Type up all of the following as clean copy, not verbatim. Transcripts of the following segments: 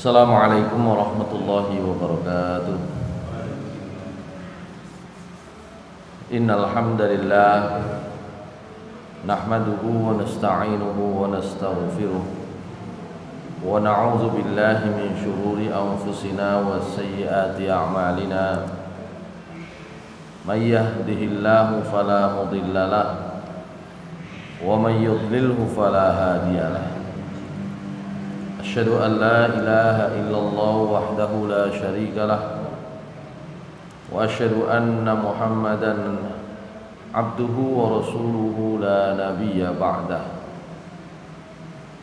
Assalamualaikum warahmatullahi wabarakatuh. Innal hamdalillah nahmaduhu wa nasta'inuhu wa nastaghfiruh wa na'udzu billahi min shururi anfusina wa sayyiati a'malina. May yahdihillahu fala mudilla lahu wa may yudlilhu fala hadiya lahu. Asyhadu an la ilaha illallah wahdahu la syarika lah wa asyhadu anna Muhammadan abduhu wa rasuluhu la nabiyya ba'dah.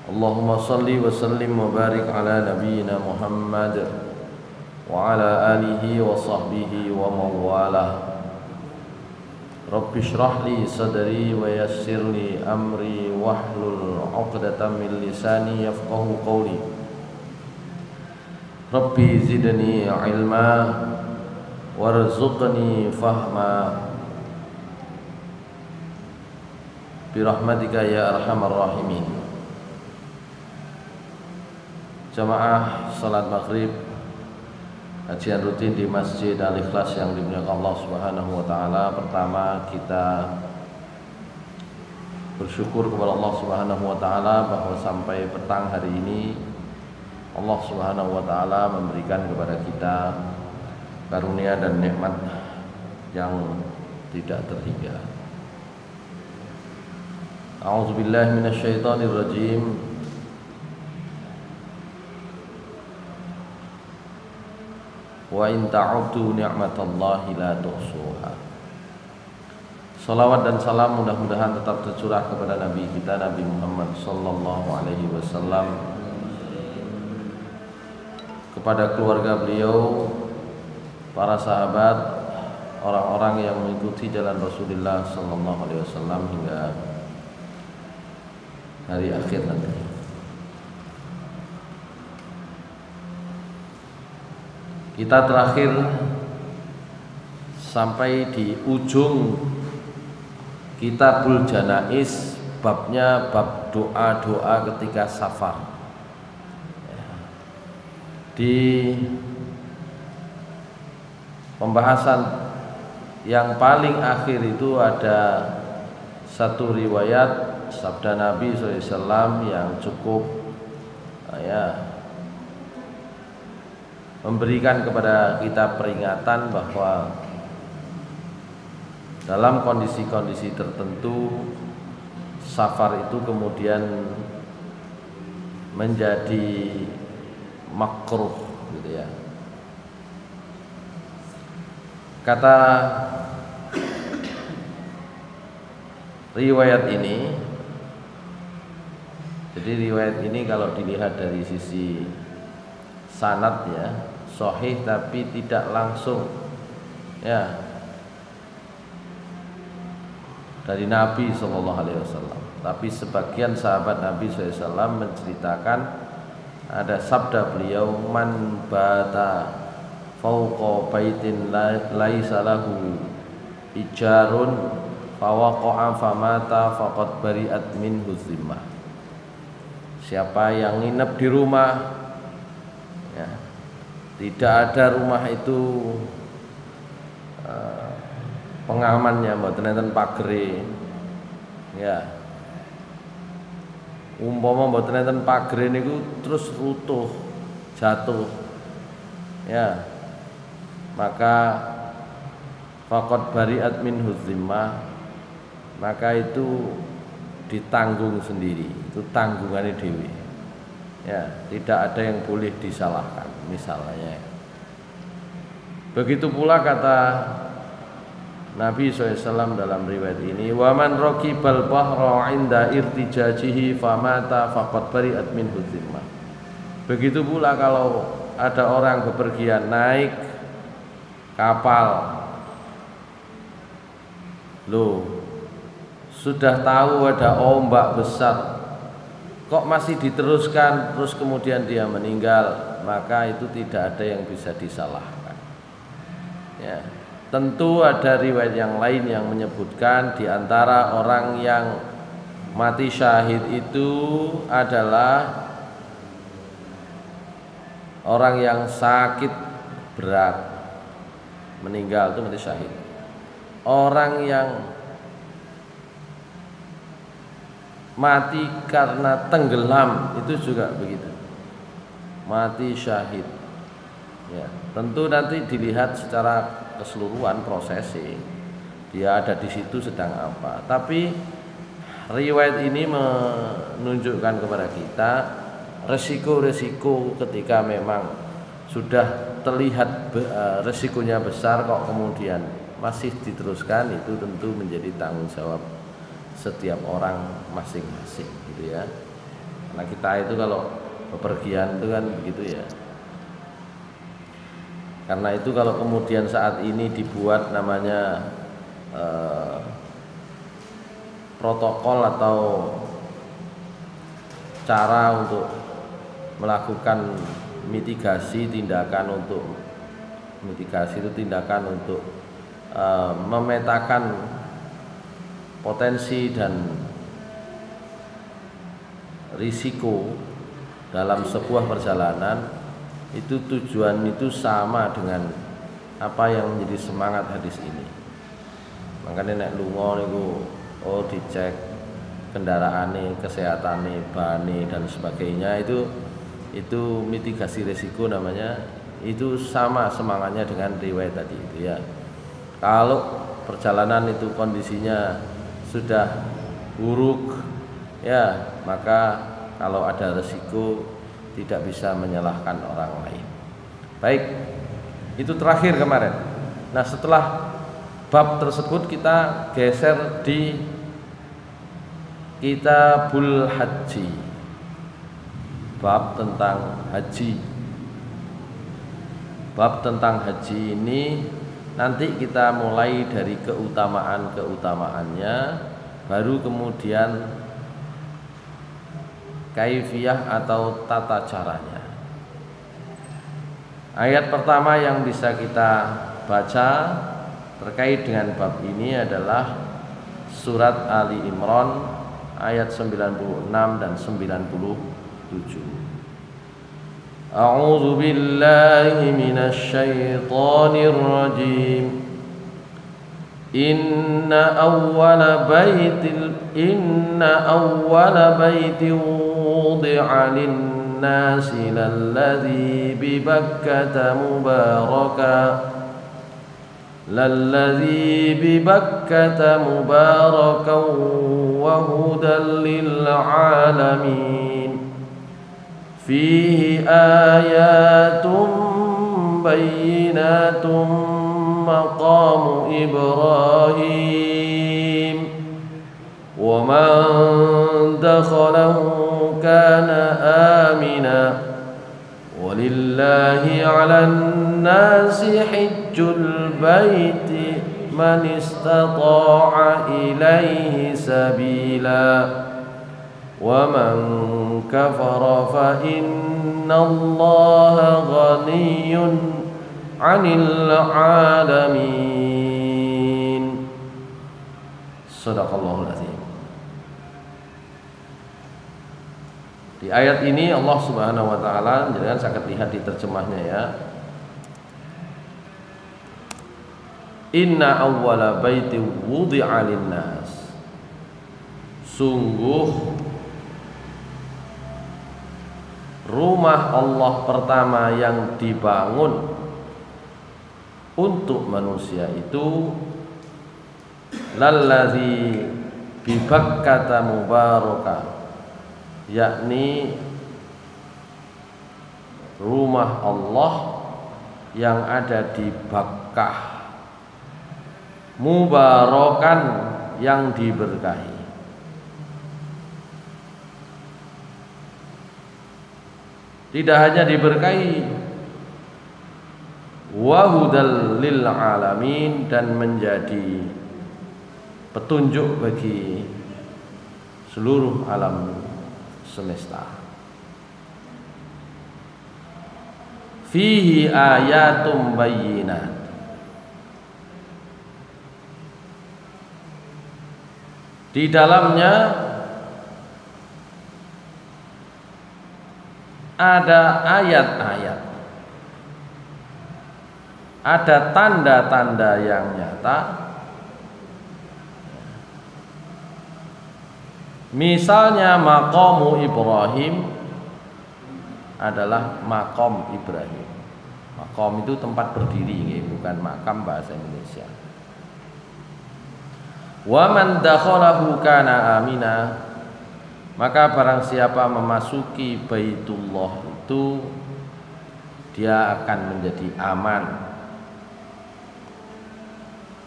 Allahumma salli wa sallim wa barik ala nabiyyina Muhammad wa ala alihi wa sahbihi wa mawalah. Rabbi shrah li sadri wa yassir li amri wahlul 'uqdatam min lisani yafqahu qawli. Rabbi zidni ilma warzuqni fahma birahmatika ya arhamar rahimin. Jamaah salat maghrib kajian rutin di Masjid Al-Ikhlas yang dimuliakan Allah Subhanahu wa taala. Pertama, kita bersyukur kepada Allah Subhanahu wa taala bahwa sampai petang hari ini Allah Subhanahu wa taala memberikan kepada kita karunia dan nikmat yang tidak terhingga. A'udzubillahi minasyaitonir rajim. Wa in ta'uddu ni'matallahi la tuhsuha. Salawat dan salam mudah-mudahan tetap tercurah kepada Nabi kita Nabi Muhammad sallallahu alaihi wasallam, kepada keluarga beliau, para sahabat, orang-orang yang mengikuti jalan Rasulullah sallallahu alaihi wasallam hingga hari akhir nanti. Kita terakhir sampai di ujung Kitabul Janaiz, babnya bab doa-doa ketika safar. Di pembahasan yang paling akhir itu ada satu riwayat sabda Nabi SAW yang cukup memberikan kepada kita peringatan bahwa dalam kondisi-kondisi tertentu safar itu kemudian menjadi makruh gitu ya. Kata riwayat ini, jadi riwayat ini kalau dilihat dari sisi sanad ya sahih, tapi tidak langsung ya dari Nabi SAW. Tapi sebagian sahabat Nabi SAW menceritakan ada sabda beliau, man bata fauqa baitin laisa lahu ijarun fawaqa'a famata faqad bari'at minhu zimmah. Siapa yang nginep di rumah ya, tidak ada rumah itu pengamannya, mboten enten pagere ya, umpama mboten enten pagere niku terus runtuh jatuh ya, maka faqad bari'at minhu zimmah, maka itu ditanggung sendiri, itu tanggungannya dewi ya, tidak ada yang boleh disalahkan misalnya. Begitu pula kata Nabi SAW dalam riwayat ini, wa man raqibal bahra 'inda irtijajihi famata faqad bari'at minhu zimmah. Begitu pula kalau ada orang bepergian naik kapal, loh sudah tahu ada ombak besar kok masih diteruskan, terus kemudian dia meninggal, maka itu tidak ada yang bisa disalahkan ya. Tentu ada riwayat yang lain yang menyebutkan di antara orang yang mati syahid itu adalah Orang yang sakit berat meninggal itu mati syahid. Orang yang mati karena tenggelam itu juga begitu, mati syahid. Ya, tentu nanti dilihat secara keseluruhan prosesnya, dia ada di situ sedang apa. Tapi riwayat ini menunjukkan kepada kita resiko-resiko ketika memang sudah terlihat resikonya besar kok kemudian masih diteruskan, itu tentu menjadi tanggung jawab setiap orang masing-masing gitu ya. Karena kita itu kalau bepergian itu kan begitu ya. Karena itu kalau kemudian saat ini dibuat namanya protokol atau cara untuk melakukan mitigasi, tindakan untuk mitigasi itu tindakan untuk memetakan potensi dan risiko dalam sebuah perjalanan. Itu tujuan itu sama dengan apa yang menjadi semangat hadis ini. Makanya nek lunga niku dicek kendaraane, kesehatane, bane dan sebagainya, itu mitigasi risiko namanya. Itu sama semangatnya dengan riwayat tadi itu ya. Kalau perjalanan itu kondisinya sudah buruk ya, maka kalau ada risiko tidak bisa menyalahkan orang lain. Baik, itu terakhir kemarin. Nah, setelah bab tersebut kita geser di Kitabul Haji, bab tentang haji. Bab tentang haji ini nanti kita mulai dari keutamaan-keutamaannya, baru kemudian kaifiyah atau tata caranya. Ayat pertama yang bisa kita baca terkait dengan bab ini adalah surat Ali Imran ayat 96 dan 97. A'udzu billahi minasy syaithanir rajim. Inna awwala baitin wudi'a lin-nasi lalladzi bi Bakkata mubarakan wa hudan lil-'alamin. Fihi ayatun bayyinatun maqamu Ibrahim wa man dakhalahu kana amina walillahi 'alan nasi hajjul baiti man istata'a ilaihi sabila wa man kafara fa innallaha ghaniyyun 'anil 'alamin. Shadaqallahul azim. Di ayat ini Allah Subhanahu wa taala, jangan sangat lihat di terjemahnya ya. Inna awwala baiti wudi'a lin-nas. Sungguh rumah Allah pertama yang dibangun untuk manusia itu lalladzi bi Bakkata mubaraka, yakni rumah Allah yang ada di Bakkah, mubarakan yang diberkahi. Tidak hanya diberkahi, wa hudal lil alamin, dan menjadi petunjuk bagi seluruh alam semesta. Fihi ayatum bayyinat. Di dalamnya ada ayat-ayat ada tanda-tanda yang nyata. Misalnya maqamu Ibrahim adalah makom Ibrahim. Makom itu tempat berdiri, bukan makam bahasa Indonesia. Wa man dakhalahu kana amina, maka barang siapa memasuki Baitullah itu dia akan menjadi aman.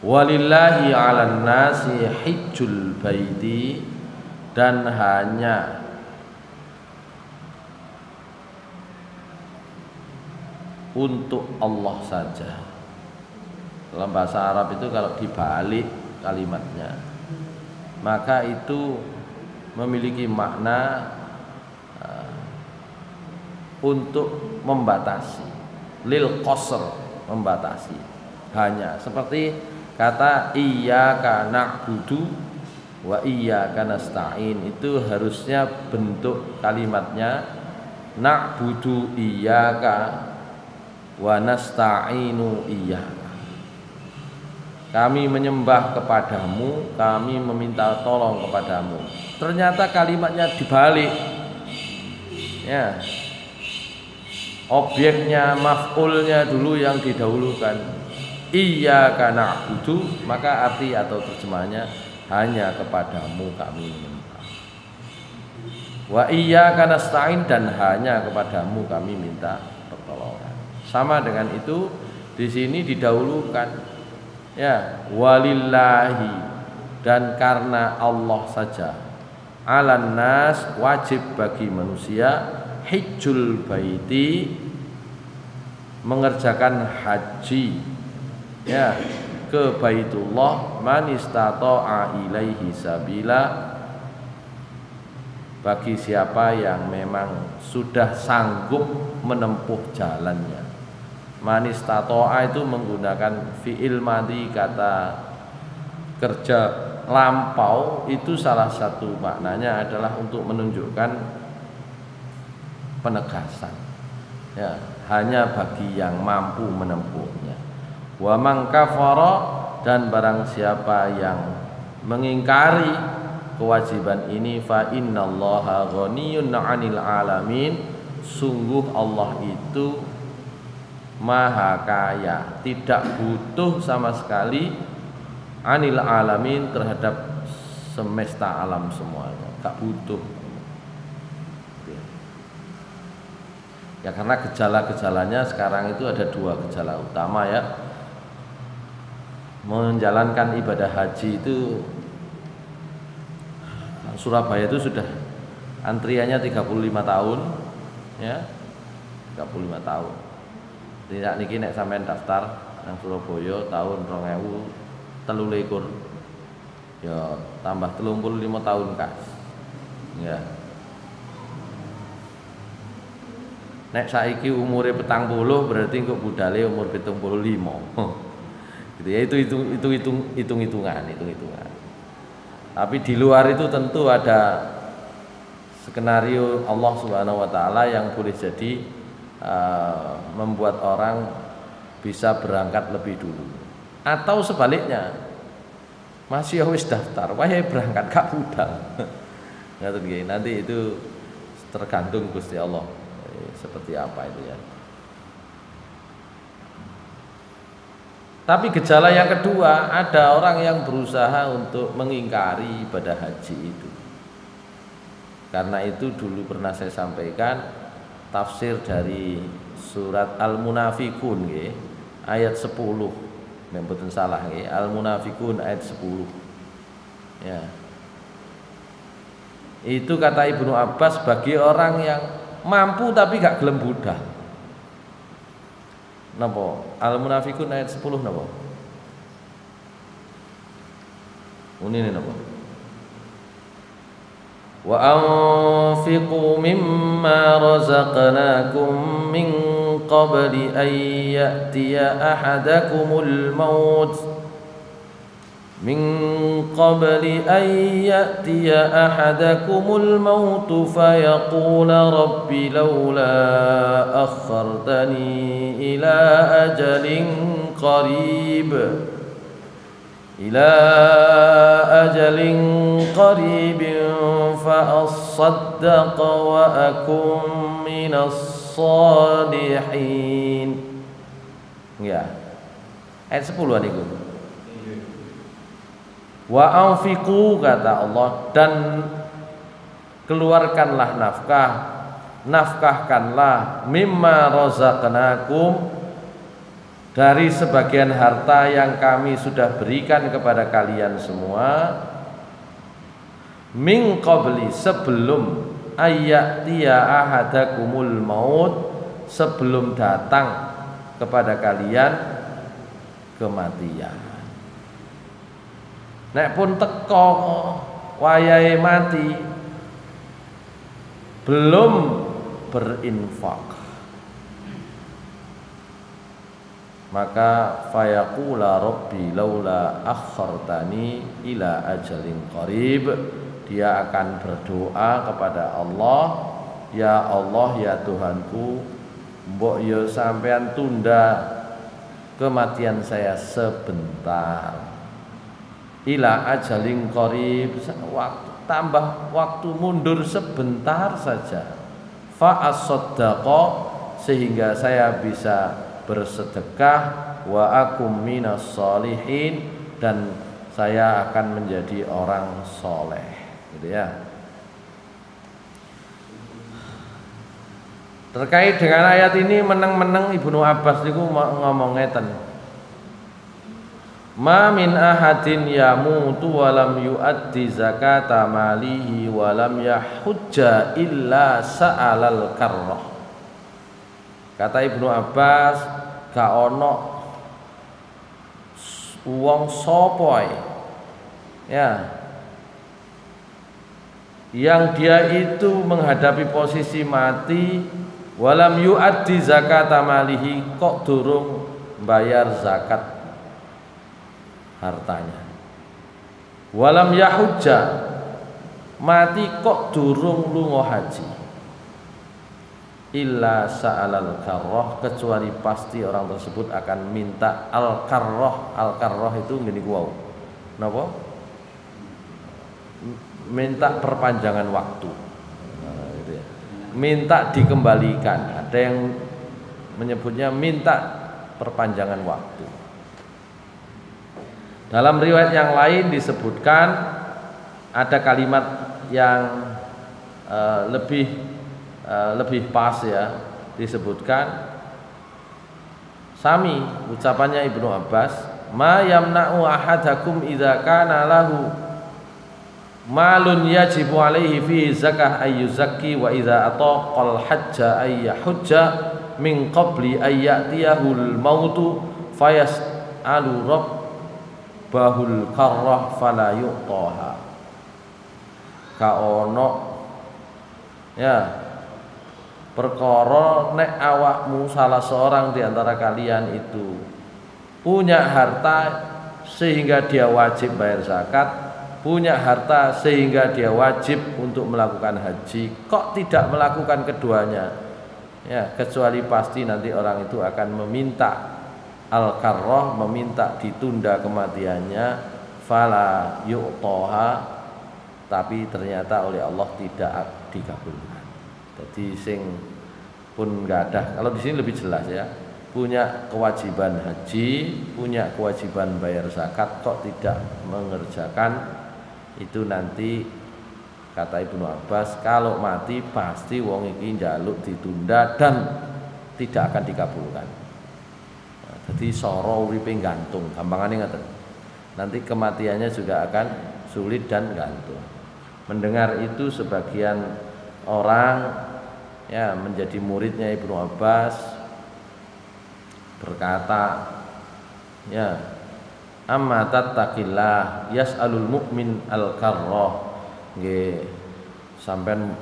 Walillahi 'alan nasi hijjul baiti, dan hanya untuk Allah saja. Dalam bahasa Arab itu kalau dibalik kalimatnya, maka itu memiliki makna untuk membatasi, lil qasr, membatasi. Hanya seperti kata iyyaka na'budu wa iyyaka nasta'in, itu harusnya bentuk kalimatnya na'budu iyyaka wa nasta'inu iyyaka. Kami menyembah kepadamu, kami meminta tolong kepadamu. Ternyata kalimatnya dibalik. Ya. Objeknya, maf'ulnya dulu yang didahulukan. Iyyaka na'budu, maka arti atau terjemahnya hanya kepadamu kami menyembah. Wa iyyaka nasta'in, dan hanya kepadamu kami minta pertolongan. Sama dengan itu di sini didahulukan ya walillahi, dan karena Allah saja. 'Alan nas, wajib bagi manusia, hijjul baiti, mengerjakan haji ya ke Baitullah, man istata'a ilaihi sabila, bagi siapa yang memang sudah sanggup menempuh jalannya. Man istata'a itu menggunakan fi'il madhi, kata kerja lampau, itu salah satu maknanya adalah untuk menunjukkan penegasan ya, hanya bagi yang mampu menempuhnya. Wa man kafara, dan barang siapa yang mengingkari kewajiban ini, fa innallaha ghaniyun 'anil alamin, sungguh Allah itu maha kaya, tidak butuh sama sekali 'anil alamin, terhadap semesta alam semuanya, tak butuh. Ya karena gejala-gejalanya sekarang itu ada dua gejala utama ya. Menjalankan ibadah haji itu, Surabaya itu sudah antriannya 35 tahun ya, 35 tahun. Tidak niki nek sampean daftar nang Surabaya tahun 2023 ya tambah 35 tahun kas ya. Nek saiki umure 40 berarti kok budale umur 75. Gitu ya, itu hitung-hitungan. Tapi di luar itu tentu ada skenario Allah Subhanahu wa taala yang boleh jadi membuat orang bisa berangkat lebih dulu. Atau sebaliknya, masih wis daftar, wae berangkat gak budal. Nanti itu tergantung Gusti Allah seperti apa itu ya. Tapi gejala yang kedua, ada orang yang berusaha untuk mengingkari ibadah haji itu. Karena itu dulu pernah saya sampaikan tafsir dari surat Al-Munafikun nggih, ayat 10. Mboten salah nggih, Al-Munafikun ayat 10. Ya. Itu kata Ibnu Abbas bagi orang yang mampu tapi gak gelem budal. Napa? Al-Munafikun ayat 10 napa? Unine napa? Wa anfiqu mimma razaqnakum min qabli an ya'tiya ahadakumul maut min qabli an ya'tiya ahadakumul maut fayaqula rabbi laula akhartani ila ajalin qarib fa asaddaqa wa akum minas salihin. Ya. Ayat 10 niku. Wa anfiqu, kata Allah, dan keluarkanlah nafkahkanlah mimma razaqnakum, dari sebagian harta yang kami sudah berikan kepada kalian semua, min qabli, sebelum ayyatiya ahadakumul maut, sebelum datang kepada kalian kematian. Nek pun teko wayahe mati belum berinfak, maka fayaqula rabbi laula akhartani ila ajalin qarib, dia akan berdoa kepada Allah, ya Allah, ya Tuhanku, mbok yo sampean tunda kematian saya sebentar, ila ajalin qarib, tambah waktu mundur sebentar saja, fa asaddaqa, sehingga saya bisa bersedekah, wa akum minas sholihin, dan saya akan menjadi orang soleh, gitu ya. Terkait dengan ayat ini, meneng-meneng Ibnu Abbas itu ngomong ngeten, ma min ahadin yamutu walam yuaddi zakata malihi walam yahujja illa sa'alal karrah. Kata Ibnu Abbas, gak ono wong sapa ya yang dia itu menghadapi posisi mati, walam yuaddi zakata malihi, kok durung bayar zakat hartanya, walam yahujja, mati kok durung lunga haji, illa sa'alal karroh, kecuali pasti orang tersebut akan minta al-karroh. Al-karroh itu gini wow, napa? Minta perpanjangan waktu, nah, gitu ya. Minta dikembalikan. Ada yang menyebutnya minta perpanjangan waktu. Dalam riwayat yang lain disebutkan ada kalimat yang lebih pas ya, disebutkan sami ucapannya Ibnu Abbas, ma yamna'u ahadakum idza kana lahu malun yajibu alaihi fi zakah ayyuzakki wa idza ataqal hajja ayyahujja min qabli ayyatiyahul mautu fayas'alu rabbahul karrah fala yu'taha. Kaono ya perkara nek awakmu salah seorang di antara kalian itu punya harta sehingga dia wajib bayar zakat, punya harta sehingga dia wajib untuk melakukan haji, kok tidak melakukan keduanya, ya, kecuali pasti nanti orang itu akan meminta al-karrah, meminta ditunda kematiannya, fala yu'taha, tapi ternyata oleh Allah tidak dikabulkan. Jadi sing pun nggak ada, kalau di sini lebih jelas ya, punya kewajiban haji, punya kewajiban bayar zakat, kok tidak mengerjakan, itu nanti kata Ibnu Abbas, kalau mati pasti wong iki njaluk ditunda dan tidak akan dikabulkan. Nah, jadi soro uripe gantung, gampangane ngoten. Nanti kematiannya juga akan sulit dan gantung. Mendengar itu sebagian orang ya menjadi muridnya Ibnu Abbas berkata, ya, amma tattaqillah yas'alul mu'min al-karrah, nggih sampean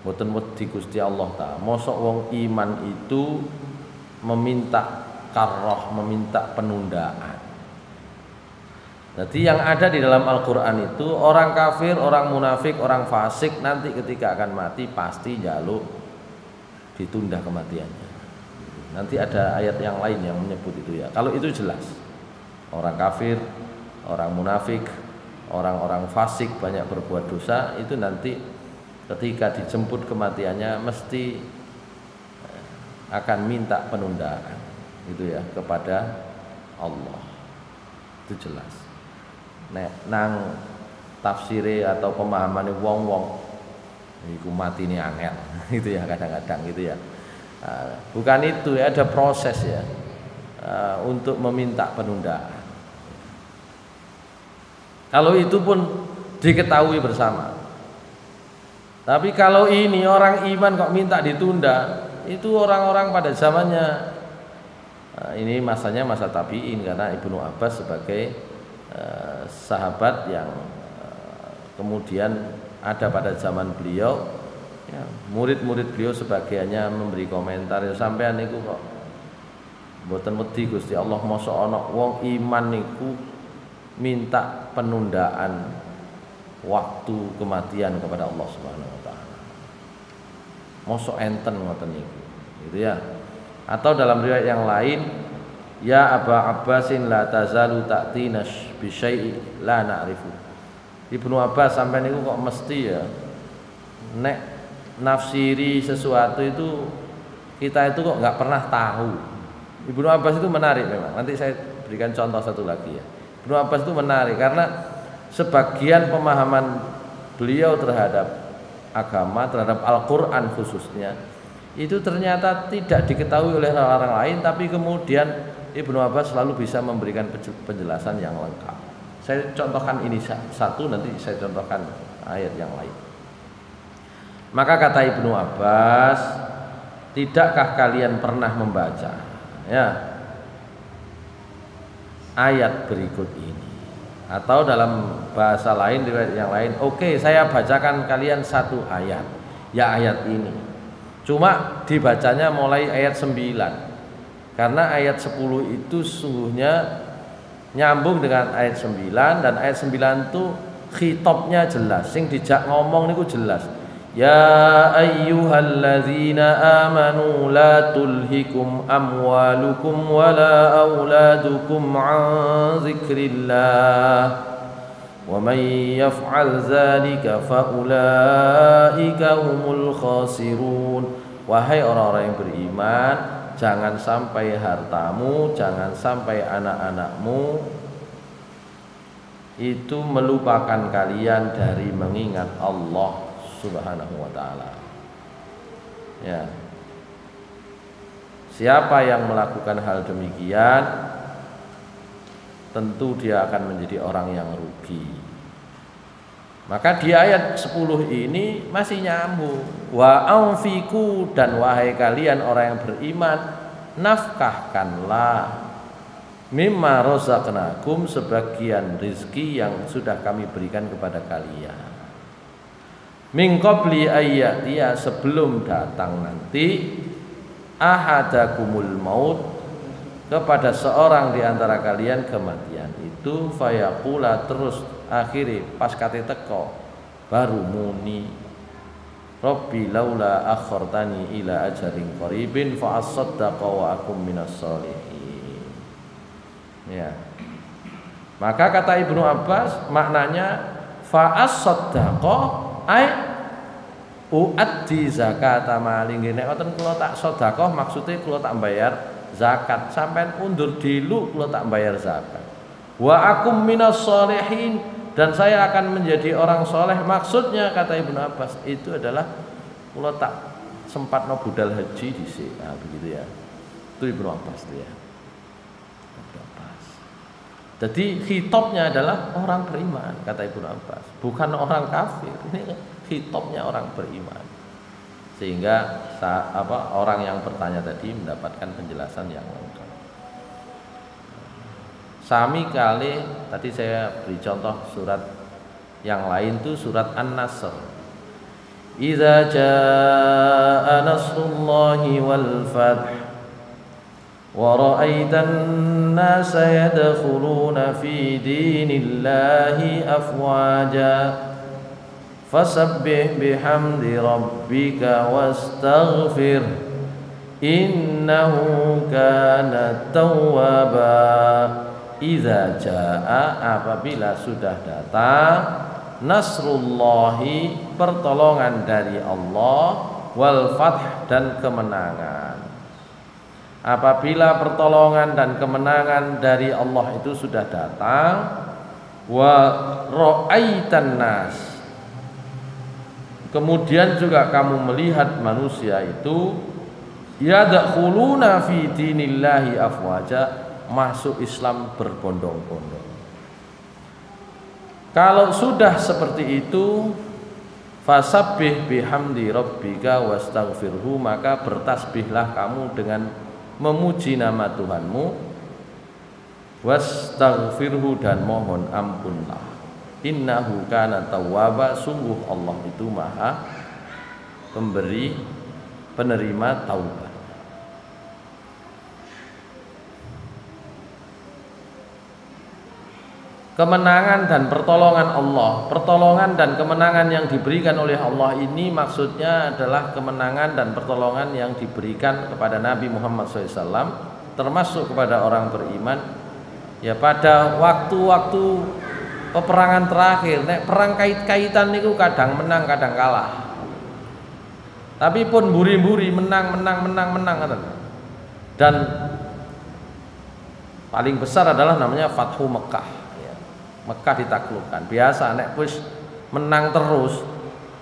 mboten wedi Gusti Allah ta, mosok wong iman itu meminta karrah, meminta penundaan. Jadi yang ada di dalam Al-Quran itu orang kafir, orang munafik, orang fasik nanti ketika akan mati pasti jaluk ditunda kematiannya. Nanti ada ayat yang lain yang menyebut itu ya. Kalau itu jelas, orang kafir, orang munafik, orang-orang fasik banyak berbuat dosa itu nanti ketika dijemput kematiannya mesti akan minta penundaan gitu ya kepada Allah. Itu jelas. Nek nang tafsire atau pemahaman wong-wong iku mati ini angel gitu ya kadang-kadang gitu ya. Bukan itu ya, ada proses ya untuk meminta penundaan. Kalau itu pun diketahui bersama. Tapi kalau ini orang iman kok minta ditunda, itu orang-orang pada zamannya ini masanya masa tabi'in, karena Ibnu Abbas sebagai sahabat yang kemudian ada pada zaman beliau ya, murid-murid beliau sebagiannya memberi komentar ya, sampean niku kok mboten wedi Gusti Allah, mosok ana wong iman niku minta penundaan waktu kematian kepada Allah Subhanahu wa taala. Mosok enten ngoten niku gitu ya. Atau dalam riwayat yang lain, ya Aba Abbasin la tazalu ta'tina bi syai'i la na'rifu. Ibnu Abbas sampai niku kok mesti ya nek nafsiri sesuatu itu kita itu kok nggak pernah tahu. Ibnu Abbas itu menarik memang. Nanti saya berikan contoh satu lagi ya. Ibnu Abbas itu menarik karena sebagian pemahaman beliau terhadap agama, terhadap Al-Qur'an khususnya, itu ternyata tidak diketahui oleh orang lain, tapi kemudian Ibnu Abbas selalu bisa memberikan penjelasan yang lengkap. Saya contohkan ini satu, nanti saya contohkan ayat yang lain. Maka kata Ibnu Abbas, tidakkah kalian pernah membaca ya ayat berikut ini? Atau dalam bahasa lain, riwayat yang lain, oke, saya bacakan kalian satu ayat, ya ayat ini. Cuma dibacanya mulai ayat 9. Karena ayat 10 itu sesungguhnya nyambung dengan ayat 9, dan ayat 9 itu khitabnya jelas, sing dijak ngomong niku jelas. Ya ayyuhalladzina amanu la tulhikum amwalukum wala auladukum an dzikrillah wa may yaf'al dzalika fa ulaika humul khasirun. Wahai orang-orang yang beriman, jangan sampai hartamu, jangan sampai anak-anakmu itu melupakan kalian dari mengingat Allah Subhanahu wa ta'ala. Ya. Siapa yang melakukan hal demikian, tentu dia akan menjadi orang yang rugi. Maka di ayat 10 ini masih nyambung. Wa anfiku, dan wahai kalian orang yang beriman, nafkahkanlah mimma razaqnakum, sebagian rizki yang sudah kami berikan kepada kalian. Min qabli ayyatiya, sebelum datang nanti, ahadakumul maut, kepada seorang di antara kalian kematian itu, fayaqula, terus akhiri pas kate teko baru muni, Rabbi laula akhartani ila ajalin qaribin fa asaddaqa wa akum minas sholihin. Ya. Maka kata Ibnu Abbas maknanya fa asaddaqa ai uaddi zakata mali. Nek wonten kula tak sedekah maksude kula tak bayar zakat, sampean undur dilu kula tak bayar zakat. Wa akum minas sholihin, dan saya akan menjadi orang soleh. Maksudnya kata Ibnu Abbas itu adalah kula tak sempatno budal haji dhisik. Nah, begitu ya. Itu Ibnu Abbas itu ya. Ibnu Abbas. Jadi khitabnya adalah orang beriman kata Ibnu Abbas, bukan orang kafir. Ini khitabnya orang beriman. Sehingga orang yang bertanya tadi mendapatkan penjelasan yang lengkap. Sami kali tadi saya beri contoh surat yang lain tuh surat An-Nasr. Idza jaa nasrullahi wal fath wa ra'aitan an-nasa yadkhuluna fi dinillahi afwaja fasabbih bihamdi rabbika wastaghfir innahu kana tawwaba. Idza jaa, apabila sudah datang, nasrullahi, pertolongan dari Allah, wal fath, dan kemenangan. Apabila pertolongan dan kemenangan dari Allah itu sudah datang, wa ra'aitan nas, kemudian juga kamu melihat manusia itu yadkhuluna fi dinillahi afwaja, masuk Islam berbondong-bondong. Kalau sudah seperti itu, fasabbih bihamdi rabbika wastaghfirhu, maka bertasbihlah kamu dengan memuji nama Tuhanmu, wastaghfirhu, dan mohon ampunlah. Innahu kana tawwaba, sungguh Allah itu maha pemberi, penerima taubat. Kemenangan dan pertolongan Allah, pertolongan dan kemenangan yang diberikan oleh Allah ini maksudnya adalah kemenangan dan pertolongan yang diberikan kepada Nabi Muhammad SAW, termasuk kepada orang beriman, ya pada waktu-waktu peperangan terakhir. Nek perang kait-kaitan itu kadang menang kadang kalah, tapi pun buri-buri menang. Dan paling besar adalah namanya Fathu Mekah. Mekah ditaklukkan. Biasa nek wis menang terus,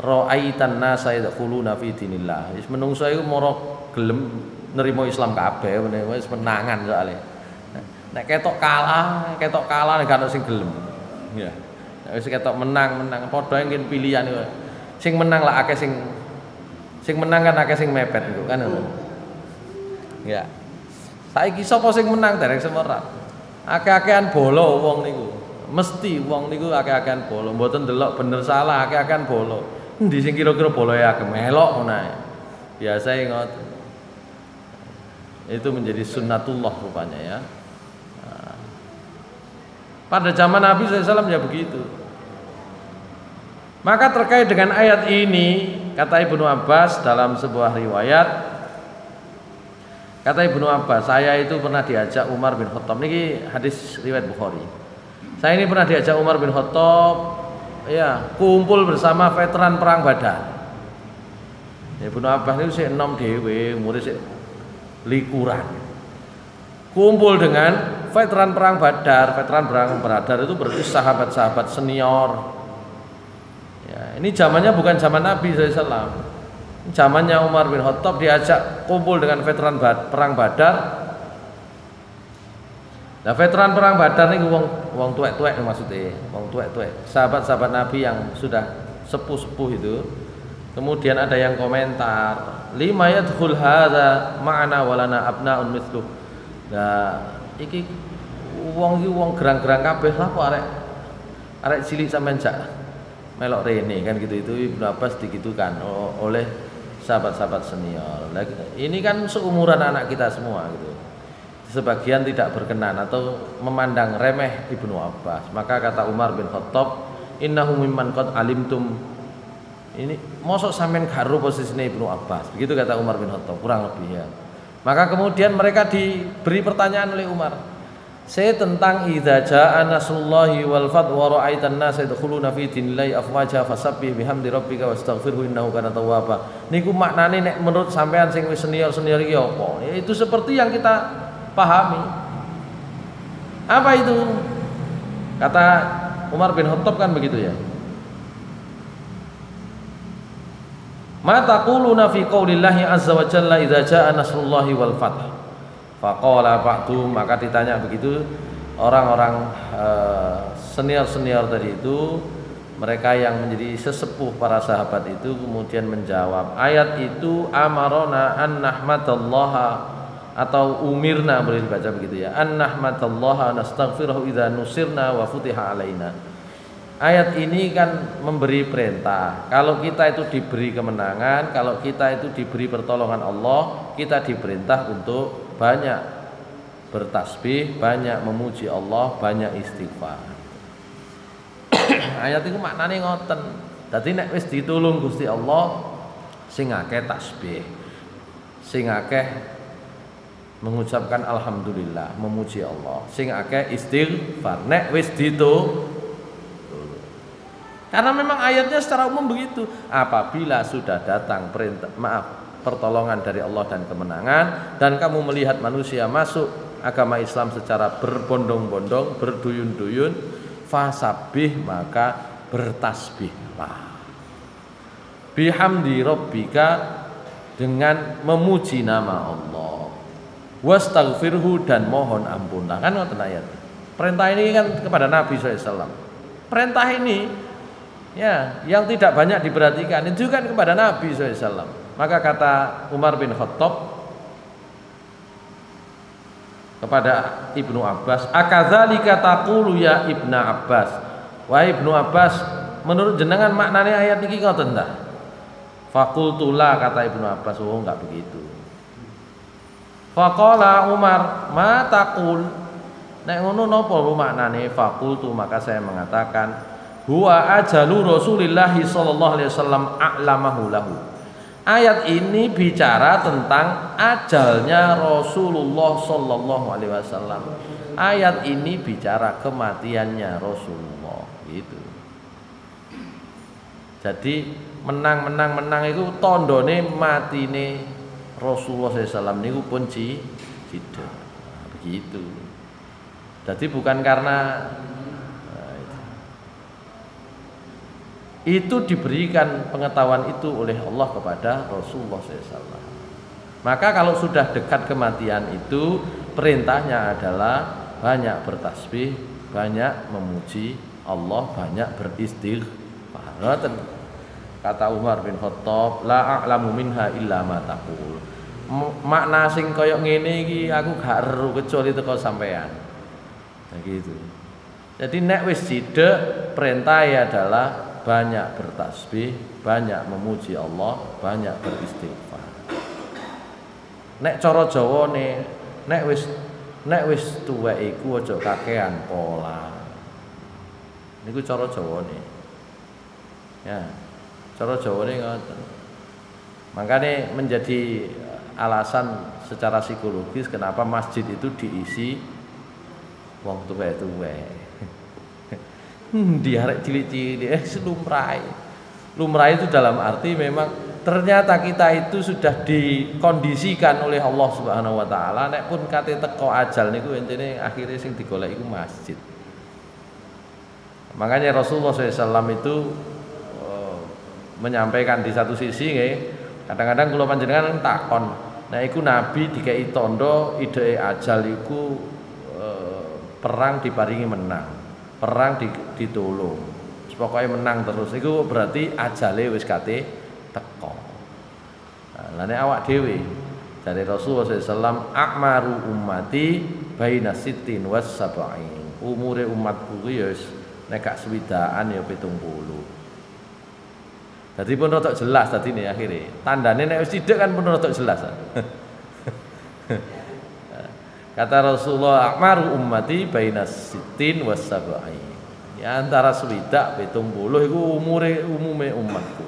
ra'aitan nasa yadkhuluna fi dinillah. Wis menungso iku moro gelem nerima Islam kabeh, wis menangan soalé. Nek ketok kalah nek gak ono sing gelem. Ya. Nek wis ketok menang, padha ngene pilihan iku. Sing menang lah akeh sing menang kan akeh sing mepet iku kan ngono. Ya. Saiki sapa sing menang dereng semerat. Akeh-akehan bolo wong niku. Mesti wong niku akeh-akehan bolo, mboten delok bener salah, akeh-akehan bolo. Endi sing kira-kira boloe akeh melok ngono ae. Biasae ngoten. Itu menjadi sunnatullah rupanya ya. Nah, pada zaman Nabi SAW ya begitu. Maka terkait dengan ayat ini, kata Ibnu Abbas dalam sebuah riwayat, kata Ibnu Abbas, saya itu pernah diajak Umar bin Khattab. Niki hadis riwayat Bukhari. Saya ini pernah diajak Umar bin Khattab, ya, kumpul bersama veteran perang Badar. Ya, Ibnu Abbas itu sik enom dhewe, umure sik likuran. Kumpul dengan veteran perang Badar. Veteran perang Badar itu berarti sahabat-sahabat senior. Ya, ini zamannya bukan zaman Nabi SAW. Zamannya Umar bin Khattab diajak kumpul dengan veteran perang Badar. Nah, veteran perang Badar ini wong tuwek-tuwek maksudnya, wong tuwek-tuwek, sahabat-sahabat Nabi yang sudah sepuh-sepuh itu. Kemudian ada yang komentar, lima yadkhul hadza ma'ana walana abnaun mithluh. Nah, iki wong gerang-gerang kabeh lah kok arek cilik sampean jak melok rene kan gitu. Itu Ibnu Abbas digitukan oleh sahabat-sahabat senior. Nah, ini kan seumuran anak kita semua gitu. Sebagian tidak berkenan atau memandang remeh Ibnu Abbas. Maka kata Umar bin Khattab, innahu mimman qad alimtum. Ini mosok sampean karo posisine Ibnu Abbas. Begitu kata Umar bin Khattab, kurang lebih ya. Maka kemudian mereka diberi pertanyaan oleh Umar. Saya tentang idza jaa nasrullahi wal fath wa ra'aitan nasa yadkhuluna fi dinillahi afwaja fasabbih bihamdi rabbika wastaghfirhu innahu kana tawwaba. Niku maknane nek menurut sampean sing wis senior-senior iki apa? Ya, itu seperti yang kita pahami. Apa itu? Kata Umar bin Khattab kan begitu ya. Ma taquluna fi qaulillahi azza wa jalla idza jaa nasrullahi wal fath. Faqala ba'dhum, maka ditanya begitu orang-orang senior-senior tadi itu, mereka yang menjadi sesepuh para sahabat itu kemudian menjawab, ayat itu amarona an nahmadallaha, atau umirna boleh dibaca begitu ya, an nahmadallaha nastaghfiruhu idza nusirna wa futiha alaina. Ayat ini kan memberi perintah, kalau kita itu diberi kemenangan, kalau kita itu diberi pertolongan Allah, kita diperintah untuk banyak bertasbih, banyak memuji Allah, banyak istighfar. Ayat itu maknane ngoten. Dadi nek wis ditulung Gusti Allah, sing akeh tasbih, sing akeh mengucapkan alhamdulillah, memuji Allah, sing akeh istighfar. Nek wis karena memang ayatnya secara umum begitu. Apabila sudah datang pertolongan dari Allah dan kemenangan, dan kamu melihat manusia masuk agama Islam secara berbondong-bondong, berduyun-duyun, fasabbih, maka bertasbihlah. Bihamdi rabbika, dengan memuji nama Allah. Wastaghfirhu, dan mohon ampunlah. Kan ngoten ayat. Perintah ini kan kepada Nabi SAW. Perintah ini ya, yang tidak banyak diperhatikan itu kan kepada Nabi SAW. Maka kata Umar bin Khattab kepada Ibnu Abbas, akadzalika taqulu ya Ibnu Abbas. Wahai Ibnu Abbas, menurut jenengan maknanya ayat niki ngoten ta? Fakultulah, kata Ibnu Abbas, oh enggak begitu. Faqala Umar, ma taqul? Nek ngono napa maknane? Fakultu, maka saya mengatakan, huwa ajalu Rasulillah sallallahu alaihi wasallam a'lamahu lahu. Ayat ini bicara tentang ajalnya Rasulullah sallallahu alaihi wasallam. Ayat ini bicara kematiannya Rasulullah, gitu. Jadi menang itu tandane matine Rasulullah SAW niku pun cida. Begitu. Jadi bukan karena itu diberikan pengetahuan itu oleh Allah kepada Rasulullah SAW. Maka kalau sudah dekat kematian itu, perintahnya adalah banyak bertasbih, banyak memuji Allah, banyak beristighfar. Kata Umar bin Khattab, la a'lamu minha illa ma taqul. Makna sing kaya ngene iki aku gak ero kecuali teko sampean. Nah gitu. Jadi nek wis cidek, perintah adalah banyak bertasbih, banyak memuji Allah, banyak beristighfar. Nek cara Jawane, nek wis tuwek iku aja kakean pola. Niku cara Jawane. Ya, cara Jawane ngoten. Makanya menjadi alasan secara psikologis kenapa masjid itu diisi wong tuwek-tuwek. Diarek cilik-cilik lumrah itu dalam arti memang ternyata kita itu sudah dikondisikan oleh Allah Subhanahu wa taala nek pun kate teko ajal niku intine akhire sing digolek iku masjid. Makanya Rasulullah SAW itu menyampaikan di satu sisi nggih, kadang-kadang kula panjenengan takon, nah iku nabi dikai tondo ide ajal iku perang diparingi menang. Perang ditulung, pokoknya menang terus. Itu berarti ajale wis kate teko. Lah nek awak dhewe dari Rasulullah SAW, akmaru ummati baina sittin was sab'in. Umure umatku kuwi ya wis nek gak swidaan ya 70. Dadi pun rada jelas tadi nih akhirnya. Tandane nek wis sithik kan pun rada jelas. Kata Rasulullah, akmaru ummati baina sittin was sab'in. Ya antara swidak 70 itu umume umatku.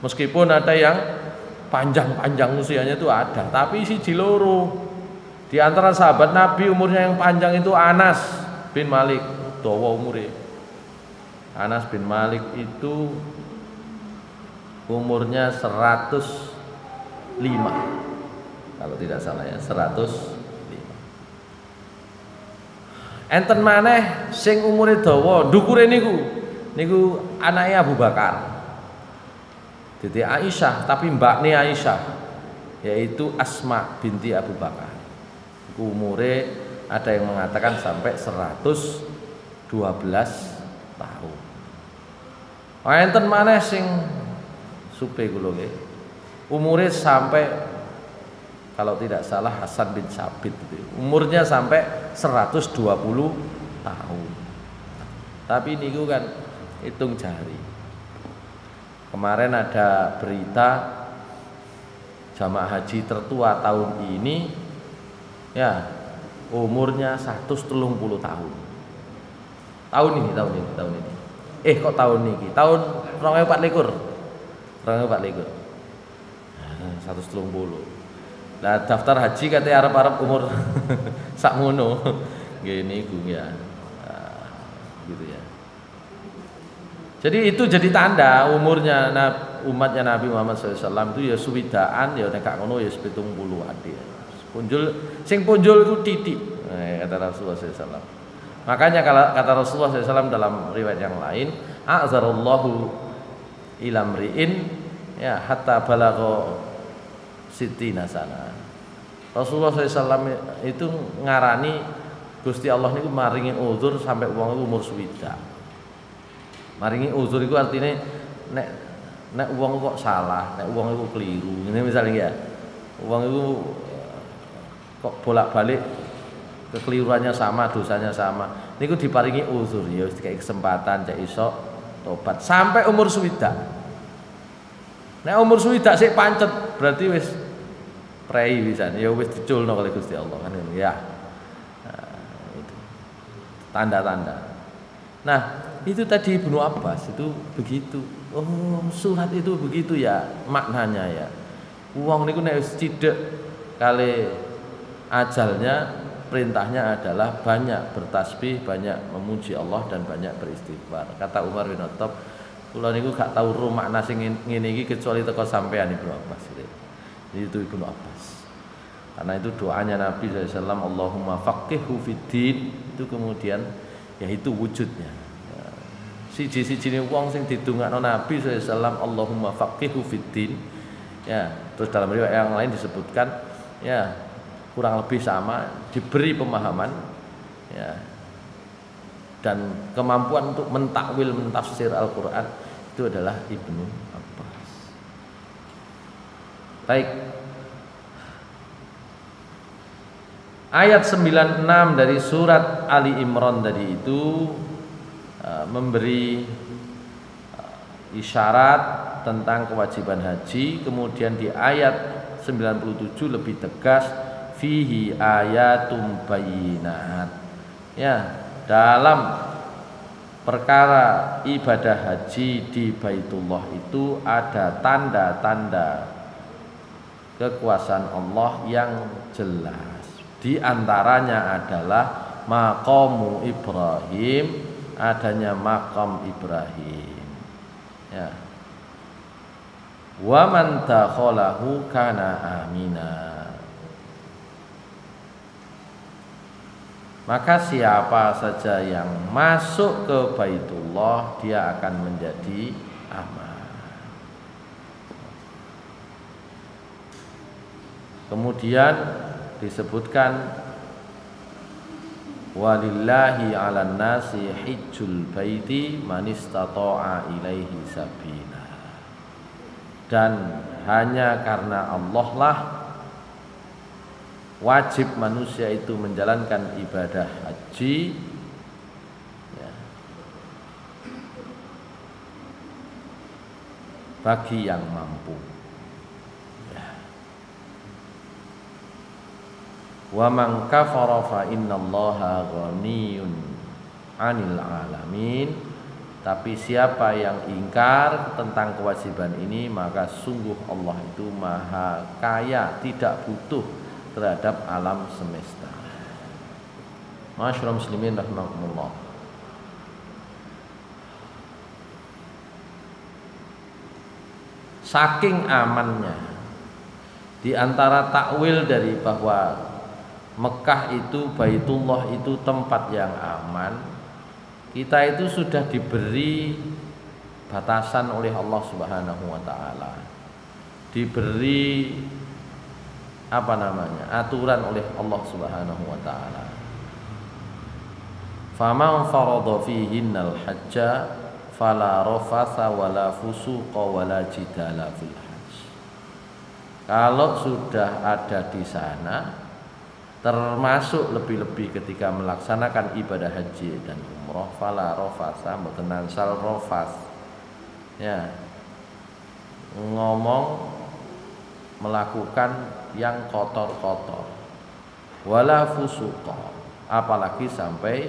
Meskipun ada yang panjang-panjang usianya itu ada, tapi siji loro. Di antara sahabat Nabi umurnya yang panjang itu Anas bin Malik, dawa umure. Anas bin Malik itu umurnya 105. Kalau tidak salah ya, 100. Enten maneh sing umure dawa, ndukure niku anake Abu Bakar. Dadi Aisyah, tapi mbakne Aisyah yaitu Asma binti Abu Bakar. Iku umure ada yang mengatakan sampai 112 tahun. Enten maneh sing supe kula nggih. Umure sampai kalau tidak salah Hasan bin Sabit itu. Umurnya sampai 120 tahun. Tapi niku kan hitung jari. Kemarin ada berita jamaah haji tertua tahun ini ya umurnya 130 tahun. Tahun ini. Kok tahun ini? Tahun 2024. 2024. 130. Lah daftar haji katanya arep-arep umur sakmono. Gini iku ya. Gitu ya. Jadi itu jadi tanda umurnya umatnya Nabi Muhammad SAW itu ya suwidaan ya nek ngono ya 70 ade. Sing punjul itu titik, kata Rasulullah SAW. Makanya kalau kata Rasulullah SAW dalam riwayat yang lain, a'zarallahu ilamri'in ya hatta balagha sittina sana. Rasulullah SAW itu ngarani Gusti Allah niku maringi uzur sampai wong umur swidak. Maringi uzur itu artinya nek wong kok salah, nek wong itu keliru. Ini misalnya ya, wong itu kok bolak-balik kekeliruannya sama, dosanya sama. Niku diparingi uzur ya wis kayak kesempatan cek iso tobat sampai umur swidak. Nek umur swidak sik pancet berarti wis prei pisan ya wis diculno oleh Gusti Allah kan ya. Nah, itu tanda-tanda. Nah, itu tadi Ibnu Abbas itu begitu. Oh, surat itu begitu ya maknanya ya. Wong niku nek wis cidhek kali ajalnya, perintahnya adalah banyak bertasbih, banyak memuji Allah dan banyak beristighfar. Kata Umar bin Khattab, kula niku gak tau ro makna sing ngene iki kecuali teko sampean Ibnu Abbas. Itu Ibnu Abbas. Karena itu doanya Nabi SAW, Allahumma faqihhu fiddin, itu kemudian ya itu wujudnya. Siji-sijine wong sing didongakno Nabi SAW, Allahumma faqihhu fiddin. Ya, terus dalam riwayat yang lain disebutkan ya kurang lebih sama, diberi pemahaman ya dan kemampuan untuk mentakwil, mentafsir Al-Qur'an itu adalah Ibnu Abbas. Baik. Ayat 96 dari surat Ali Imran tadi itu memberi isyarat tentang kewajiban haji. Kemudian di ayat 97 lebih tegas, fihi ayatum bayyinat. Ya, dalam perkara ibadah haji di Baitullah itu ada tanda-tanda kekuasaan Allah yang jelas. Di antaranya adalah maqamu Ibrahim, adanya makam Ibrahim. Ya. Wa man dakhalahu kana amina. Maka siapa saja yang masuk ke Baitullah dia akan menjadi aman. Kemudian disebutkan walillahi 'alan nasi hijjul baiti man istata'a ilaihi sabila. Dan hanya karena Allah lah wajib manusia itu menjalankan ibadah haji ya, bagi yang mampu. Wa man kafara fa innallaha ghaniyun 'anil 'alamin. Tapi siapa yang ingkar tentang kewajiban ini, maka sungguh Allah itu maha kaya, tidak butuh terhadap alam semesta. Masyaallah muslimin rahimakumullah. Saking amannya di antara takwil dari bahwa Mekah itu, Baitullah itu tempat yang aman, kita itu sudah diberi batasan oleh Allah Subhanahu wa taala. Diberi aturan oleh Allah Subhanahu wa taala. Faman farada fihinnal hajja fala rafatha wala fusuqa wala jidala fil hajj. Kalau sudah ada di sana, termasuk lebih-lebih ketika melaksanakan ibadah haji dan umroh, fala rafasa, mboten nansal rafas. Ya. Ngomong melakukan yang kotor-kotor. wala fusuqa, apalagi sampai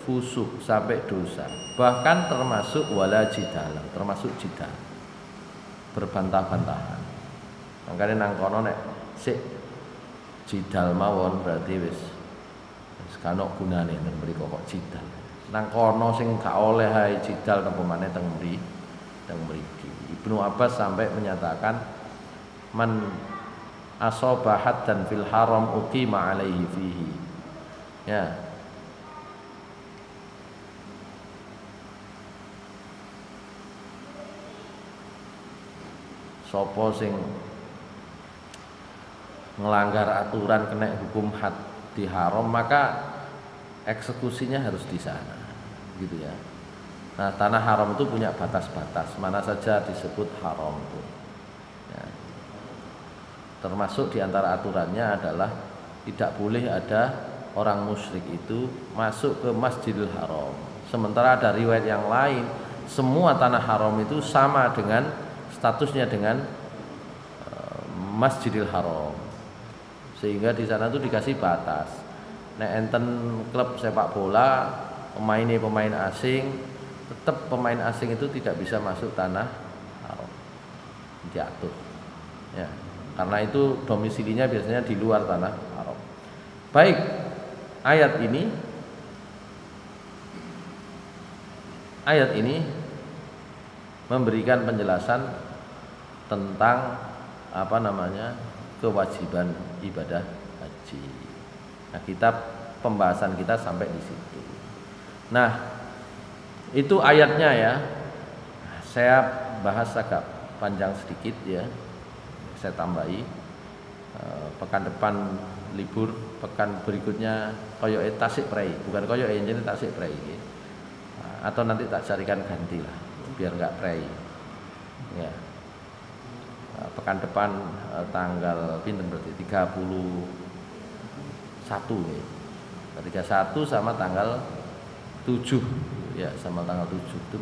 fusuk, sampai dosa, bahkan termasuk wala jidal, termasuk jidal, berbantah-bantahan. Makanya nang kono nek sik jidal mawon berarti wis kana gunane nang mriko kok jidal. Nang kono sing gak oleh hae jidal napa maneh teng mriki. Ibnu Abbas sampai menyatakan man asobahat dan fil haram uqima alaihi fihi. Ya. Sopo sing ngelanggar aturan kena hukum had di haram, maka eksekusinya harus di sana, gitu ya. Nah, tanah haram itu punya batas-batas, mana saja disebut haram itu. Ya. Termasuk diantara aturannya adalah tidak boleh ada orang musyrik itu masuk ke Masjidil Haram. Sementara ada riwayat yang lain, semua tanah haram itu sama dengan statusnya dengan Masjidil Haram, sehingga di sana tuh dikasih batas. Nek enten klub sepak bola pemain asing, tetap pemain asing itu tidak bisa masuk tanah haram, diatur. Ya, karena itu domisilinya biasanya di luar tanah haram. Baik, ayat ini memberikan penjelasan tentang kewajiban ibadah haji. Nah, pembahasan kita sampai di situ. Nah, itu ayatnya ya. Saya bahas agak panjang sedikit ya. Saya tambahi. Pekan depan libur, pekan berikutnya koyoke tasik prei, bukan koyoke jadi tasik prei. Atau nanti tak carikan ganti lah, biar enggak prei. Ya. Pekan depan tanggal pinten berarti 31 ya. 31 sama tanggal 7 ya, sama tanggal 7 itu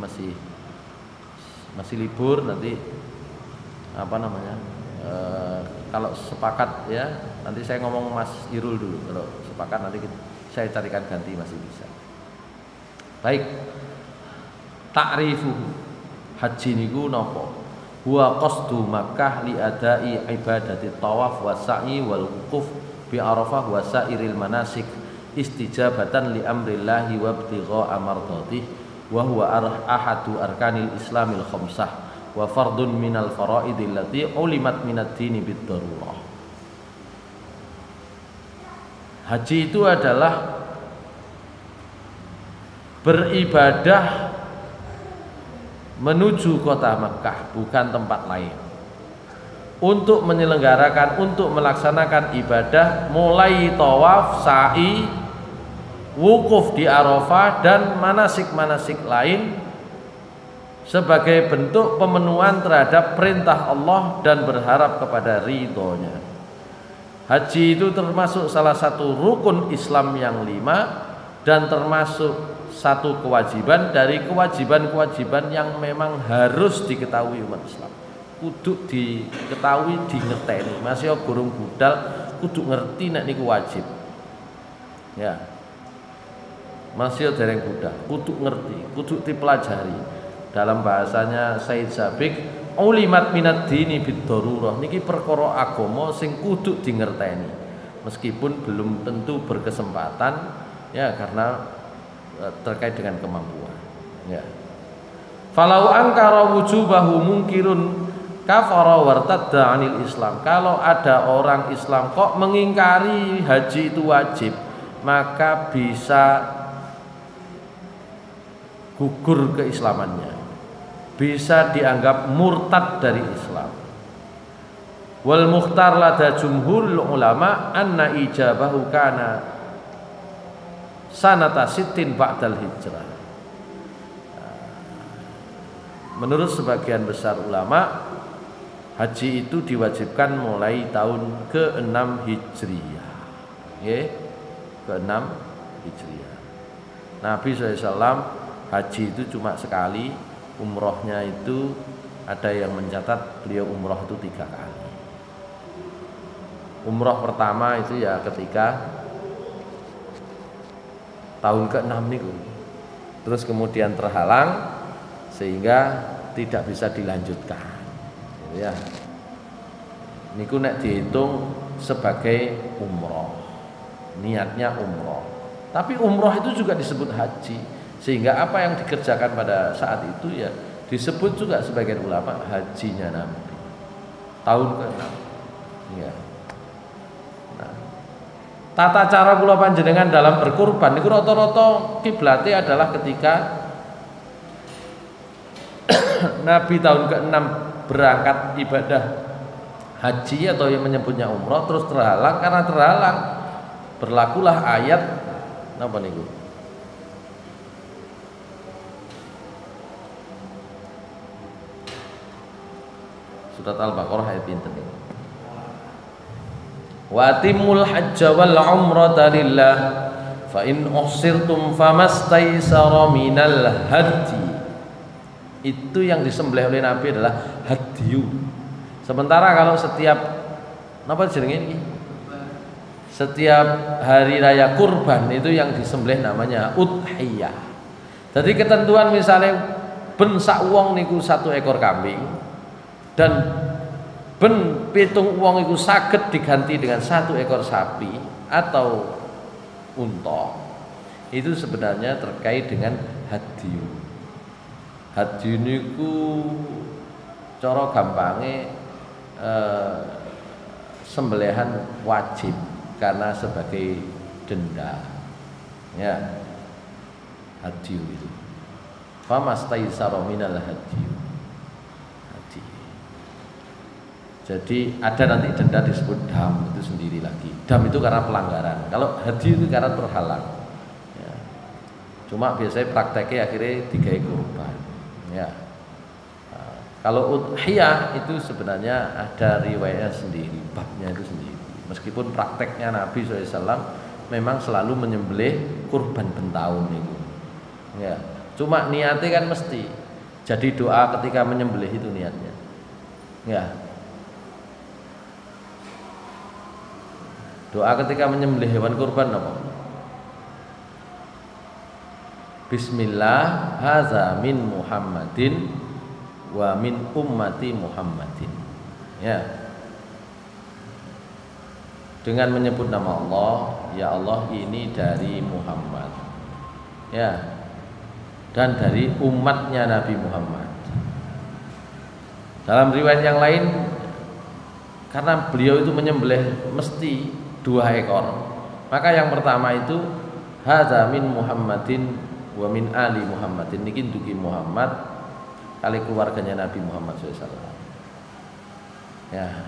masih libur. Nanti kalau sepakat ya, nanti saya ngomong Mas Irul dulu. Kalau sepakat nanti saya carikan ganti, masih bisa. Baik. Ta'rifu haji niku napa? Huwa qasdu Makkah li adai ibadati tawaf wa sa'i wal wuquf bi Arafah wa sa'iril manasik istijabatan li amrillahi wa ibtigha'a mardhatih wa huwa ahadu arkanil islamil khamsah wa fardun minal faraidil lati ulimat minad dini bid darurah. Haji itu adalah beribadah menuju kota Mekah, bukan tempat lain, untuk menyelenggarakan, untuk melaksanakan ibadah mulai tawaf, sa'i, wukuf di Arafah dan manasik-manasik lain sebagai bentuk pemenuhan terhadap perintah Allah dan berharap kepada ridhonya. Haji itu termasuk salah satu rukun Islam yang 5 dan termasuk satu kewajiban dari kewajiban-kewajiban yang memang harus diketahui umat Islam. Kudu diketahui, dingerteni. Masih gurung budal kudu ngerti nek niku wajib. Ya. Masih dereng budal, kudu ngerti, kudu dipelajari. Dalam bahasanya Said Sabiq, ulimat minad dini bid darurah. Niki perkara agama sing kudu dingerteni. Meskipun belum tentu berkesempatan ya, karena terkait dengan kemampuan. Ya. Falau angkara wujubahu mungkirun kafara wartadda 'anil Islam. Kalau ada orang Islam kok mengingkari haji itu wajib, maka bisa gugur keislamannya. Bisa dianggap murtad dari Islam. Wal mukhtar lada jumhurul ulama anna ijabahu kana sanata sittin ba'dal hijrah. Menurut sebagian besar ulama, haji itu diwajibkan mulai tahun ke-6 Hijriyah. Ya, ke-6 Hijriyah. Nabi SAW haji itu cuma sekali, umrohnya itu ada yang mencatat beliau umroh itu 3 kali. Umroh pertama itu ya ketika tahun ke-6 niku. Terus kemudian terhalang sehingga tidak bisa dilanjutkan. Ya. Niku nek dihitung sebagai umroh. Niatnya umroh. Tapi umroh itu juga disebut haji. Sehingga apa yang dikerjakan pada saat itu ya disebut juga sebagian ulama hajinya Nabi. Tahun ke-6. Ya. Nah, tata cara kula panjenengan dalam berkurban niku rata-rata kiblate adalah ketika Nabi tahun ke-6 berangkat ibadah haji atau yang menyebutnya umroh terus terhalang, karena terhalang berlakulah ayat apa niku? Surat Al-Baqarah ayat pinten niku? Wa atimul hajja wal umrata lillah fa in uhsirtum famastaysara minal hadi. Itu yang disembelih oleh Nabi adalah hadiyu. Sementara kalau setiap apa jenenge ini? Setiap hari raya kurban itu yang disembelih namanya udhiyah. Jadi ketentuan misalnya ben sak wong niku 1 ekor kambing dan ben pitung wong iku saged diganti dengan 1 ekor sapi atau unta. Itu sebenarnya terkait dengan hadiyu. Hadiyu niku cara gampange sembelihan wajib karena sebagai denda. Ya. Hadiyu itu. Famastaysara minal hadiyu. Hadi. Jadi ada nanti denda disebut dam, itu sendiri lagi. Dam itu karena pelanggaran. Kalau hadiyu itu karena terhalang. Ya. Cuma biasanya prakteknya akhirnya digawe kurban. Ya. Nah, kalau udhiyah itu sebenarnya ada riwayatnya sendiri, babnya itu sendiri. Meskipun prakteknya Nabi SAW memang selalu menyembelih kurban bentaun itu. Ya. Cuma niatnya kan mesti. Jadi doa ketika menyembelih itu niatnya. Ya. Doa ketika menyembelih hewan kurban apa? Bismillah haza min Muhammadin wa min ummati Muhammadin. Ya. Dengan menyebut nama Allah, ya Allah ini dari Muhammad. Ya. Dan dari umatnya Nabi Muhammad. Dalam riwayat yang lain karena beliau itu menyembelih mesti 2 ekor. Maka yang pertama itu haza min Muhammadin wa min ali Muhammadin, niki dugi Muhammad kali keluarganya Nabi Muhammad SAW. Ya.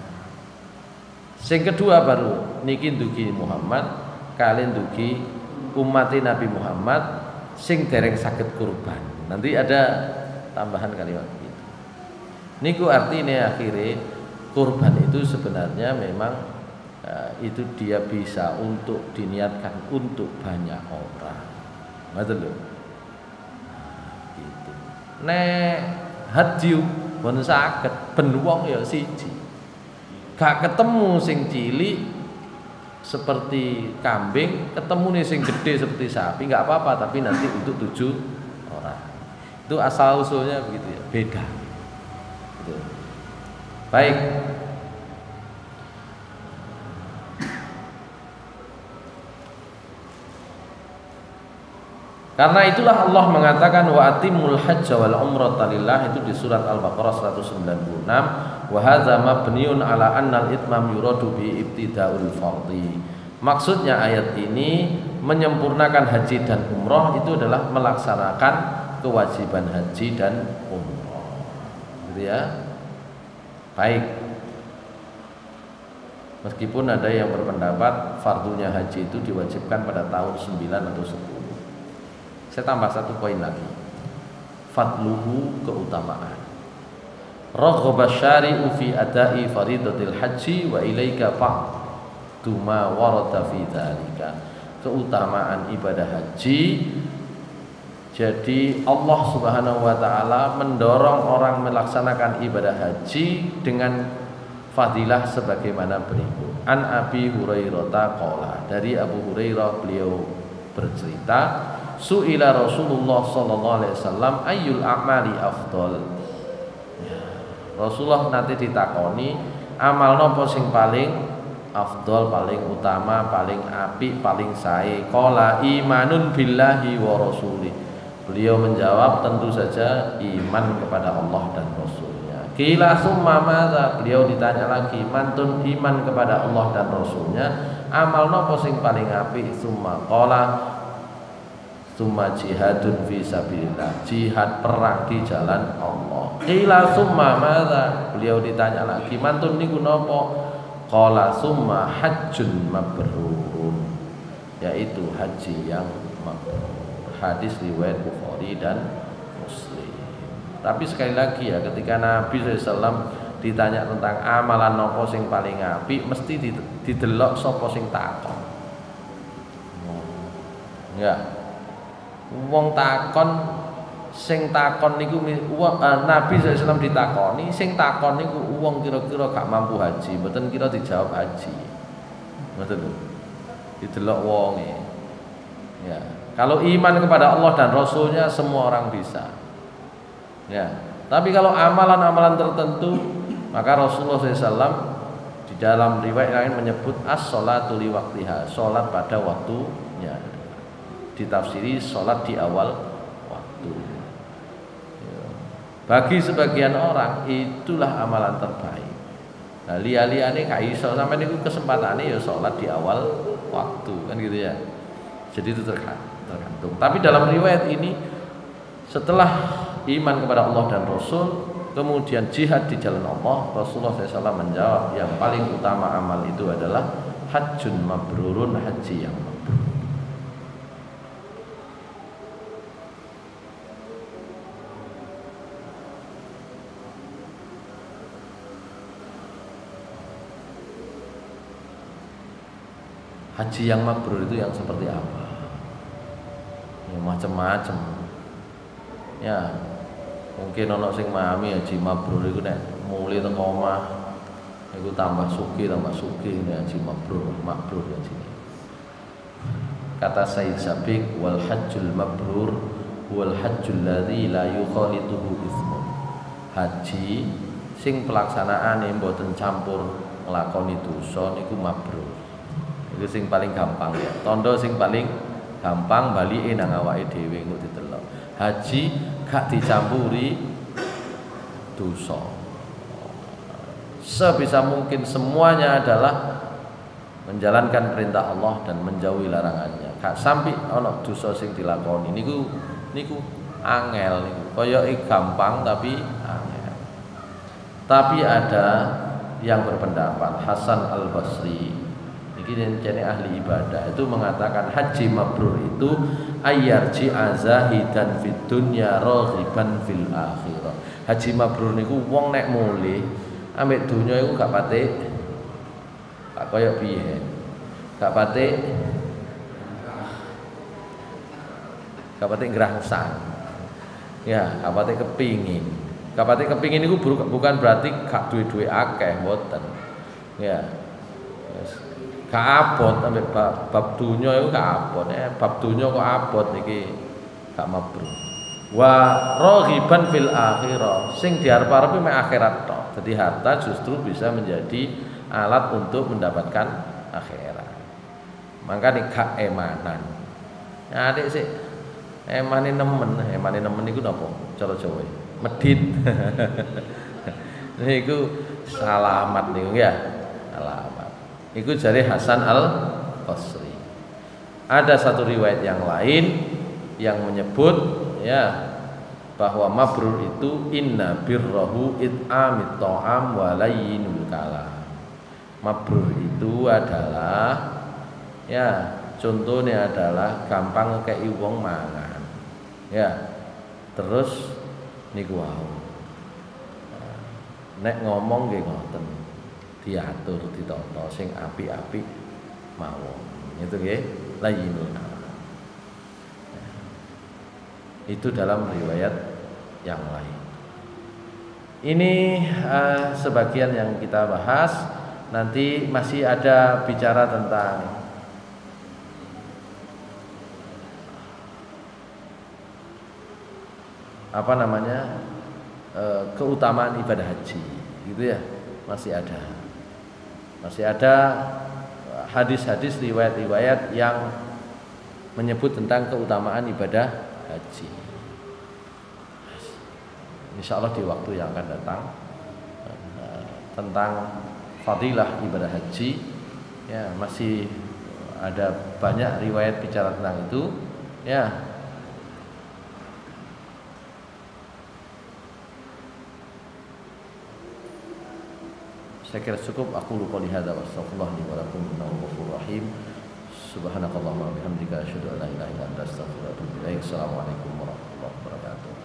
Sing kedua baru niki dugi Muhammad kali dugi umat Nabi Muhammad sing dereng saged kurban. Nanti ada tambahan kalimat itu. Niku artinya akhirnya kurban itu sebenarnya memang itu dia bisa untuk diniatkan untuk banyak orang. Betul lho. Gitu. Nek hadiyu pun saged ben wong ya siji. Gak ketemu sing cilik seperti kambing, ketemu nih sing gede seperti sapi, nggak apa-apa, tapi nanti untuk 7 orang. Itu asal usulnya begitu ya, beda. Gitu. Baik. Karena itulah Allah mengatakan wa atimul hajja wal umrata lillah, itu di surat Al-Baqarah 196. Wa hadza mabniun ala annal itmam yuradu bi ibtidaul fardhi. Maksudnya ayat ini menyempurnakan haji dan umroh itu adalah melaksanakan kewajiban haji dan umroh. Gitu ya. Baik. Meskipun ada yang berpendapat fardunya haji itu diwajibkan pada tahun 9 atau 10. Saya tambah 1 poin lagi. Fadluhu, keutamaan. Raghaba syari'u fi ada'i faridatil haji wa ilaika fa'du ma warada fi dzalika. Keutamaan ibadah haji. Jadi Allah Subhanahu wa taala mendorong orang melaksanakan ibadah haji dengan fadilah sebagaimana berikut. An Abi Hurairah qala, dari Abu Hurairah beliau bercerita, su'ila Rasulullah sallallahu alaihi wasallam ayyul a'mali afdal. Rasulullah nanti ditakoni amal nopo sing paling afdal, paling utama, paling apik, paling sae. Qala imanun billahi wa rasuli. Beliau menjawab tentu saja iman kepada Allah dan Rasulnya. Qila summa madza? Beliau ditanya lagi, mantun iman kepada Allah dan Rasulnya, amal nopo sing paling apik? Summa qala summa jihadun fi sabilillah, jihad perang di jalan Allah. Qila summa madza? Beliau ditanya lagi, mantun niku napa? Qala summa hajjun mabrur, yaitu haji yang mabrur. Hadis riwayat Bukhari dan Muslim. Tapi sekali lagi ya, ketika Nabi SAW ditanya tentang amalan nopo sing paling apik, mesti didelok sapa sing takon. Ya. Wong takon, sing takon niku Nabi SAW ditakoni, sing takon niku wong kira-kira gak mampu haji, mboten kira dijawab haji. Mboten lho. Didelok wonge. Ya. Kalau iman kepada Allah dan Rasulnya semua orang bisa. Ya. Tapi kalau amalan-amalan tertentu, maka Rasulullah SAW di dalam riwayat lain menyebut as-sholatu li waqtiha, salat pada waktunya. Ditafsiri salat di awal waktu. Bagi sebagian orang itulah amalan terbaik. Nah, liya-liyane gak iso, sampeyan niku kesempatane ya salat di awal waktu, kan gitu ya. Jadi itu tergantung. Tapi dalam riwayat ini, setelah iman kepada Allah dan Rasul, kemudian jihad di jalan Allah, Rasulullah SAW menjawab yang paling utama amal itu adalah hajjun mabrurun, haji yang mabrur. Haji yang mabrur itu yang seperti apa? Ya, macam-macam. Ya, mungkin ono sing memahami haji mabrur itu nek mulai teng omah iku tambah sugih nek haji mabrur ya sini. Kata Said Sabiq, wal hajjul mabrur wal hajjul ladzi la yukhalituhu itsmun. Haji sing pelaksanaane mboten campur nglakoni dosa niku mabrur. Itu sing paling gampang ya. Tondo sing paling gampang balike nang awake dhewe engko ditelok. Haji gak dicampuri dosa. Sebisa mungkin semuanya adalah menjalankan perintah Allah dan menjauhi larangannya. Gak sampai ana dosa sing dilakoni. Niku angel niku. Koyoke gampang tapi angel. Tapi ada yang berpendapat, Hasan Al-Basri ini jadi ahli ibadah, itu mengatakan haji mabrur itu ayyarji azahidan fid dunya raghiban fil akhirah. Haji mabrur niku wong nek mulih ambek donya iku gak patek, gak koyo piye, gak patek ngrangsan. Ya, gak patek kepingin. Gak patek kepingin niku bukan berarti gak duwe-duwe akeh, mboten. Ya. Gak abot sampai bab dunya itu gak abot, bab dunya kok abot niki gak mabrur. Wa raghiban fil akhirah, sing diarep-arepe mek akhirat tok. Jadi harta justru bisa menjadi alat untuk mendapatkan akhirat. Makane gak emanan. Nah, adik sik emane nemen niku napa cara Jawa? Medit. Niku salamat niku ya. Salamat. Itu dari Hasan Al-Basri. Ada satu riwayat yang lain yang menyebut ya bahwa mabrur itu inna birrahu it'amit ta'am wa layyinul kalam. Mabrur itu adalah ya contohnya adalah gampang ngekei wong mangan. Ya. Terus niku wau. Nek ngomong nggih ngoten. Diatur ditata sing apik-apik mawon. Itu nggih layyinul kalam. Itu dalam riwayat yang lain. Ini sebagian yang kita bahas. Nanti masih ada bicara tentang apa namanya keutamaan ibadah haji, gitu ya. Masih ada hadis-hadis, riwayat-riwayat yang menyebut tentang keutamaan ibadah haji. Insya Allah di waktu yang akan datang tentang fadilah ibadah haji, ya masih ada banyak riwayat bicara tentang itu, ya. Saya kira cukup. Aku lupa lihada wa astaghfirullah li wa lakum innahu ghafurur rahim. Subhanakallahumma wa bihamdika asyhadu an la ilaha illa anta astaghfiruka wa atubu ilaik. Assalamualaikum warahmatullahi wabarakatuh.